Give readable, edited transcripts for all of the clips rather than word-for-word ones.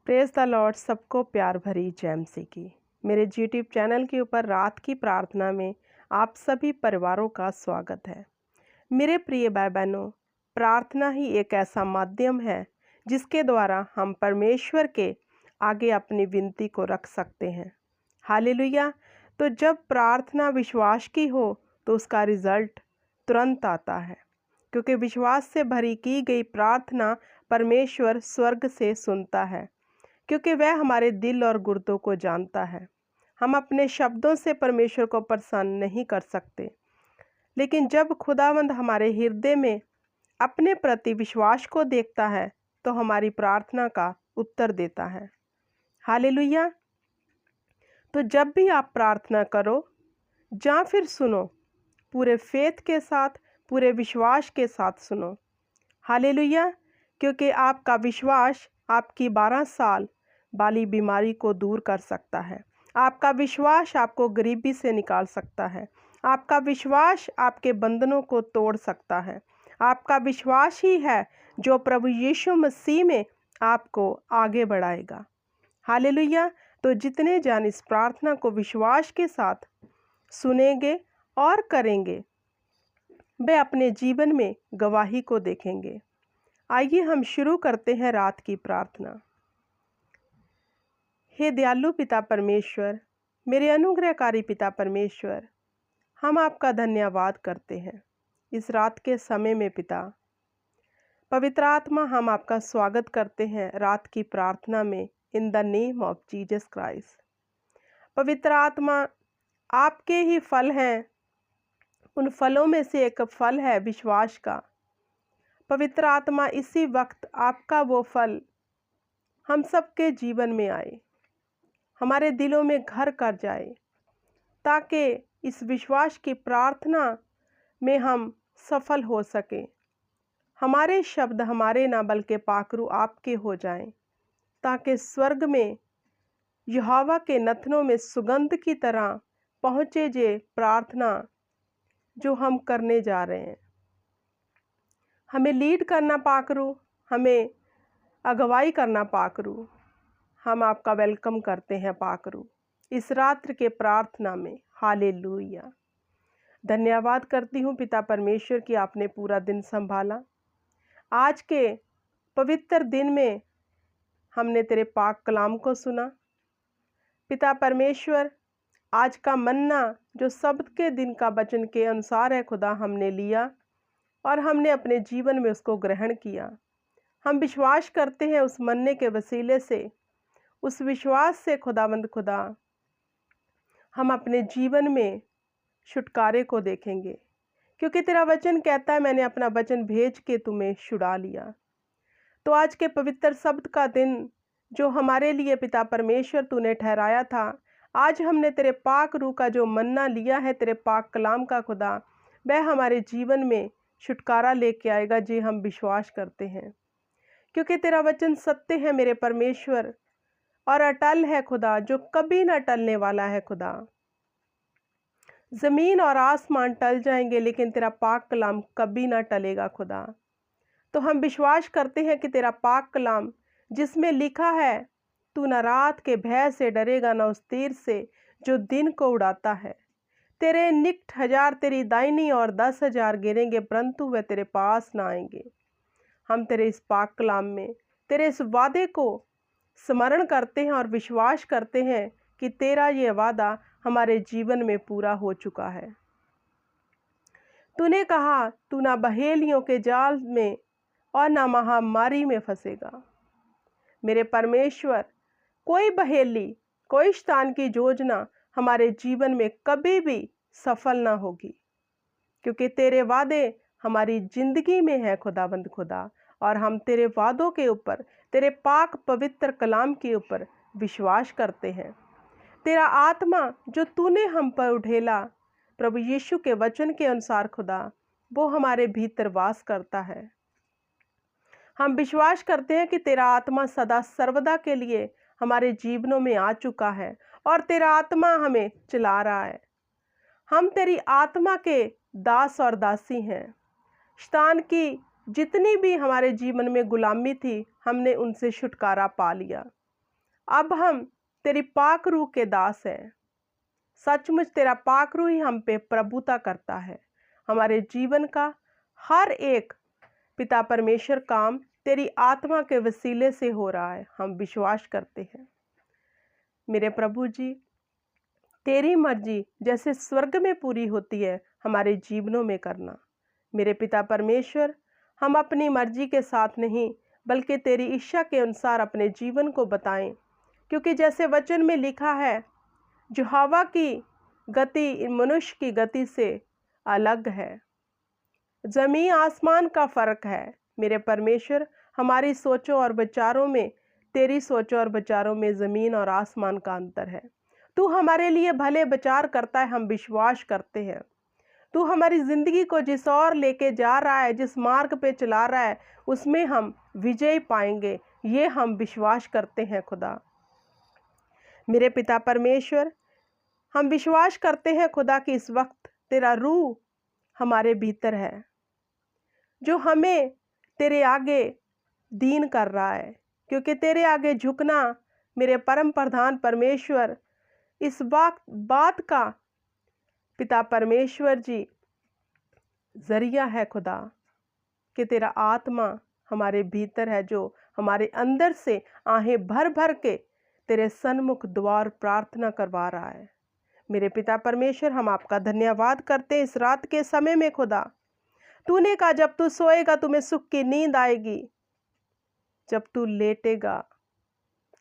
Praise the Lord. सबको प्यार भरी जय मसीह की। मेरे यूट्यूब चैनल के ऊपर रात की प्रार्थना में आप सभी परिवारों का स्वागत है। मेरे प्रिय भाई बहनों, प्रार्थना ही एक ऐसा माध्यम है जिसके द्वारा हम परमेश्वर के आगे अपनी विनती को रख सकते हैं। हालेलुया। तो जब प्रार्थना विश्वास की हो तो उसका रिजल्ट तुरंत आता है, क्योंकि विश्वास से भरी की गई प्रार्थना परमेश्वर स्वर्ग से सुनता है, क्योंकि वह हमारे दिल और गुर्दों को जानता है। हम अपने शब्दों से परमेश्वर को प्रसन्न नहीं कर सकते, लेकिन जब खुदावंद हमारे हृदय में अपने प्रति विश्वास को देखता है तो हमारी प्रार्थना का उत्तर देता है। हालेलुया। तो जब भी आप प्रार्थना करो या फिर सुनो, पूरे फेथ के साथ, पूरे विश्वास के साथ सुनो। हालेलुया। क्योंकि आपका विश्वास आपकी 12 साल वाली बीमारी को दूर कर सकता है। आपका विश्वास आपको गरीबी से निकाल सकता है। आपका विश्वास आपके बंधनों को तोड़ सकता है। आपका विश्वास ही है जो प्रभु यीशु मसीह में आपको आगे बढ़ाएगा। हालेलुया। तो जितने जन इस प्रार्थना को विश्वास के साथ सुनेंगे और करेंगे, वे अपने जीवन में गवाही को देखेंगे। आइए हम शुरू करते हैं रात की प्रार्थना। हे दयालु पिता परमेश्वर, मेरे अनुग्रहकारी पिता परमेश्वर, हम आपका धन्यवाद करते हैं इस रात के समय में। पिता पवित्र आत्मा, हम आपका स्वागत करते हैं रात की प्रार्थना में, in the name of Jesus Christ. पवित्र आत्मा, आपके ही फल हैं, उन फलों में से एक फल है विश्वास का। पवित्र आत्मा, इसी वक्त आपका वो फल हम सबके जीवन में आए, हमारे दिलों में घर कर जाए, ताकि इस विश्वास की प्रार्थना में हम सफल हो सकें। हमारे शब्द हमारे ना बल्कि पाखरू आपके हो जाएं, ताकि स्वर्ग में यहोवा के नथनों में सुगंध की तरह पहुँचे जे प्रार्थना जो हम करने जा रहे हैं। हमें लीड करना पाखरू, हमें अगुवाई करना पाखरू। हम आपका वेलकम करते हैं पाखरू इस रात्र के प्रार्थना में। हालेलुया। धन्यवाद करती हूँ पिता परमेश्वर कि आपने पूरा दिन संभाला। आज के पवित्र दिन में हमने तेरे पाक कलाम को सुना। पिता परमेश्वर, आज का मन्ना जो शब्द के दिन का वचन के अनुसार है खुदा, हमने लिया और हमने अपने जीवन में उसको ग्रहण किया। हम विश्वास करते हैं उस मन्ने के वसीले से, उस विश्वास से खुदावंद खुदा, हम अपने जीवन में छुटकारे को देखेंगे, क्योंकि तेरा वचन कहता है मैंने अपना वचन भेज के तुम्हें छुड़ा लिया। तो आज के पवित्र शब्द का दिन जो हमारे लिए पिता परमेश्वर तूने ठहराया था, आज हमने तेरे पाक रूह का जो मन्ना लिया है, तेरे पाक कलाम का खुदा, वह हमारे जीवन में छुटकारा लेके आएगा जी हम विश्वास करते हैं। क्योंकि तेरा वचन सत्य है मेरे परमेश्वर और अटल है खुदा, जो कभी ना टलने वाला है खुदा। ज़मीन और आसमान टल जाएंगे, लेकिन तेरा पाक कलाम कभी ना टलेगा खुदा। तो हम विश्वास करते हैं कि तेरा पाक कलाम जिसमें लिखा है, तू न रात के भय से डरेगा, न उस तीर से जो दिन को उड़ाता है। तेरे निकट 1000 तेरी दाहिनी और 10,000 गिरेंगे, परंतु वे तेरे पास ना आएंगे। हम तेरे इस पाक कलाम में तेरे इस वादे को स्मरण करते हैं और विश्वास करते हैं कि तेरा ये वादा हमारे जीवन में पूरा हो चुका है। तूने कहा तू ना बहेलियों के जाल में और ना महामारी में फंसेगा। मेरे परमेश्वर, कोई बहेली, कोई शैतान की योजना हमारे जीवन में कभी भी सफल ना होगी, क्योंकि तेरे वादे हमारी जिंदगी में है खुदाबंद खुदा। और हम तेरे वादों के ऊपर, तेरे पाक पवित्र कलाम के ऊपर विश्वास करते हैं। तेरा आत्मा जो तूने हम पर उठेला प्रभु यीशु के वचन के अनुसार खुदा, वो हमारे भीतर वास करता है। हम विश्वास करते हैं कि तेरा आत्मा सदा सर्वदा के लिए हमारे जीवनों में आ चुका है और तेरा आत्मा हमें चला रहा है। हम तेरी आत्मा के दास और दासी हैं। शैतान की जितनी भी हमारे जीवन में गुलामी थी, हमने उनसे छुटकारा पा लिया। अब हम तेरी पाक रूह के दास हैं। सचमुच तेरा पाक रूह ही हम पे प्रभुता करता है। हमारे जीवन का हर एक पिता परमेश्वर काम तेरी आत्मा के वसीले से हो रहा है, हम विश्वास करते हैं। मेरे प्रभु जी, तेरी मर्जी जैसे स्वर्ग में पूरी होती है हमारे जीवनों में करना। मेरे पिता परमेश्वर, हम अपनी मर्जी के साथ नहीं बल्कि तेरी इच्छा के अनुसार अपने जीवन को बताएं, क्योंकि जैसे वचन में लिखा है, जो हवा की गति मनुष्य की गति से अलग है, जमीन आसमान का फर्क है। मेरे परमेश्वर, हमारी सोचों और विचारों में, तेरी सोचों और विचारों में जमीन और आसमान का अंतर है। तू हमारे लिए भले विचार करता है, हम विश्वास करते हैं। तू हमारी जिंदगी को जिस ओर लेके जा रहा है, जिस मार्ग पे चला रहा है, उसमें हम विजय पाएंगे, ये हम विश्वास करते हैं खुदा। मेरे पिता परमेश्वर, हम विश्वास करते हैं खुदा कि इस वक्त तेरा रूह हमारे भीतर है, जो हमें तेरे आगे दीन कर रहा है, क्योंकि तेरे आगे झुकना मेरे परम प्रधान परमेश्वर इस बात का पिता परमेश्वर जी जरिया है खुदा, कि तेरा आत्मा हमारे भीतर है, जो हमारे अंदर से आहें भर भर के तेरे सन्मुख द्वार प्रार्थना करवा रहा है। मेरे पिता परमेश्वर, हम आपका धन्यवाद करते हैं इस रात के समय में खुदा। तूने कहा जब तू सोएगा तुम्हें सुख की नींद आएगी, जब तू लेटेगा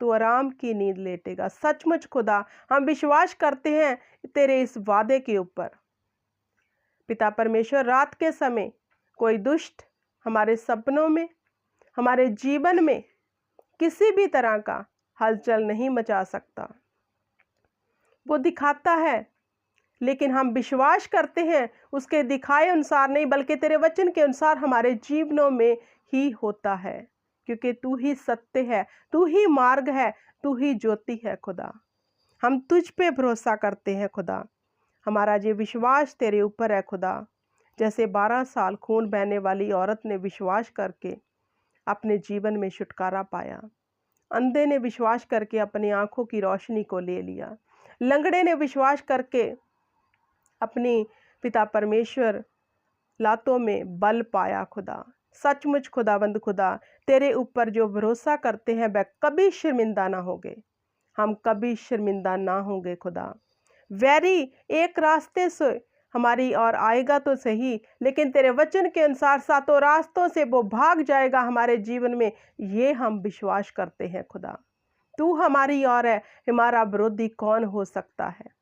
तू आराम की नींद लेटेगा। सचमुच खुदा, हम विश्वास करते हैं तेरे इस वादे के ऊपर। पिता परमेश्वर, रात के समय कोई दुष्ट हमारे सपनों में, हमारे जीवन में किसी भी तरह का हलचल नहीं मचा सकता। वो दिखाता है, लेकिन हम विश्वास करते हैं उसके दिखाए अनुसार नहीं बल्कि तेरे वचन के अनुसार हमारे जीवनों में ही होता है, क्योंकि तू ही सत्य है, तू ही मार्ग है, तू ही ज्योति है खुदा। हम तुझ पे भरोसा करते हैं खुदा। हमारा ये विश्वास तेरे ऊपर है खुदा। जैसे 12 साल खून बहने वाली औरत ने विश्वास करके अपने जीवन में छुटकारा पाया, अंधे ने विश्वास करके अपनी आंखों की रोशनी को ले लिया, लंगड़े ने विश्वास करके अपनी पिता परमेश्वर लातों में बल पाया खुदा। सचमुच खुदावंद खुदा, तेरे ऊपर जो भरोसा करते हैं वह कभी शर्मिंदा ना होंगे, हम कभी शर्मिंदा ना होंगे खुदा। वैरी एक रास्ते से हमारी और आएगा तो सही, लेकिन तेरे वचन के अनुसार सातों रास्तों से वो भाग जाएगा हमारे जीवन में, ये हम विश्वास करते हैं खुदा। तू हमारी और है, हमारा विरोधी कौन हो सकता है।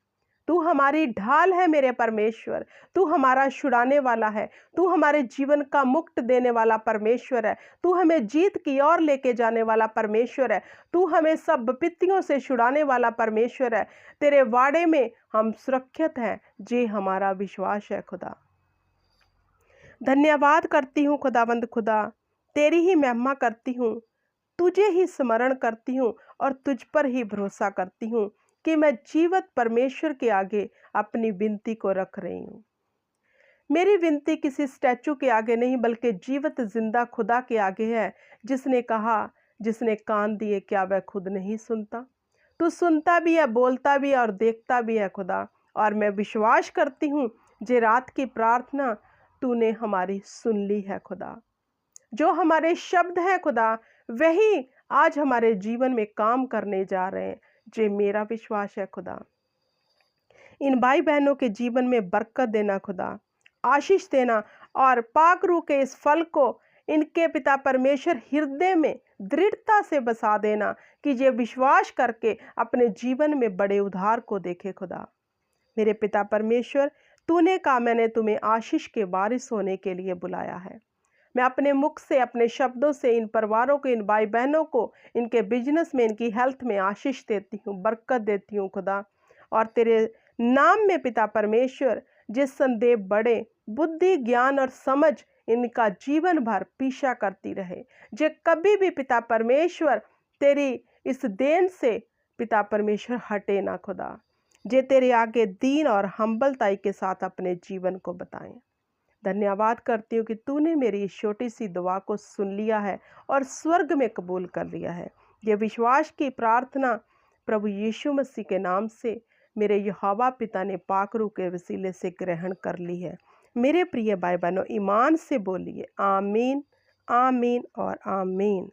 तू हमारी ढाल है मेरे परमेश्वर, तू हमारा छुड़ाने वाला है, तू हमारे जीवन का मुक्त देने वाला परमेश्वर है, तू हमें जीत की ओर लेके जाने वाला परमेश्वर है, तू हमें सब विपत्तियों से छुड़ाने वाला परमेश्वर है। तेरे वाड़े में हम सुरक्षित हैं, जे हमारा विश्वास है खुदा। धन्यवाद करती हूँ खुदावंद खुदा, तेरी ही महिमा करती हूँ, तुझे ही स्मरण करती हूँ और तुझ पर ही भरोसा करती हूँ कि मैं जीवित परमेश्वर के आगे अपनी विनती को रख रही हूँ। मेरी विनती किसी स्टैचू के आगे नहीं बल्कि जीवित जिंदा खुदा के आगे है, जिसने कहा, जिसने कान दिए क्या वह खुद नहीं सुनता। तू सुनता भी है, बोलता भी है और देखता भी है खुदा। और मैं विश्वास करती हूँ जे रात की प्रार्थना तूने हमारी सुन ली है खुदा। जो हमारे शब्द हैं खुदा, वही आज हमारे जीवन में काम करने जा रहे हैं, जे मेरा विश्वास है खुदा। इन भाई बहनों के जीवन में बरकत देना खुदा, आशीष देना और पाक रूह के इस फल को इनके पिता परमेश्वर हृदय में दृढ़ता से बसा देना कि ये विश्वास करके अपने जीवन में बड़े उद्धार को देखे खुदा। मेरे पिता परमेश्वर, तूने कहा मैंने तुम्हें आशीष के वारिस होने के लिए बुलाया है। मैं अपने मुख से, अपने शब्दों से इन परिवारों को, इन भाई बहनों को, इनके बिजनेस में, इनकी हेल्थ में आशीष देती हूँ, बरकत देती हूँ खुदा। और तेरे नाम में पिता परमेश्वर जिस संदेह बढ़े, बुद्धि, ज्ञान और समझ इनका जीवन भर पीछा करती रहे, जे कभी भी पिता परमेश्वर तेरी इस देन से पिता परमेश्वर हटे ना खुदा, जे तेरे आगे दीन और हम्बलताई के साथ अपने जीवन को बताएं। धन्यवाद करती हूँ कि तूने मेरी इस छोटी सी दुआ को सुन लिया है और स्वर्ग में कबूल कर लिया है। ये विश्वास की प्रार्थना प्रभु यीशु मसीह के नाम से मेरे यहोवा पिता ने पाक रूह के वसीले से ग्रहण कर ली है। मेरे प्रिय भाई बहनों, ईमान से बोलिए आमीन, आमीन और आमीन।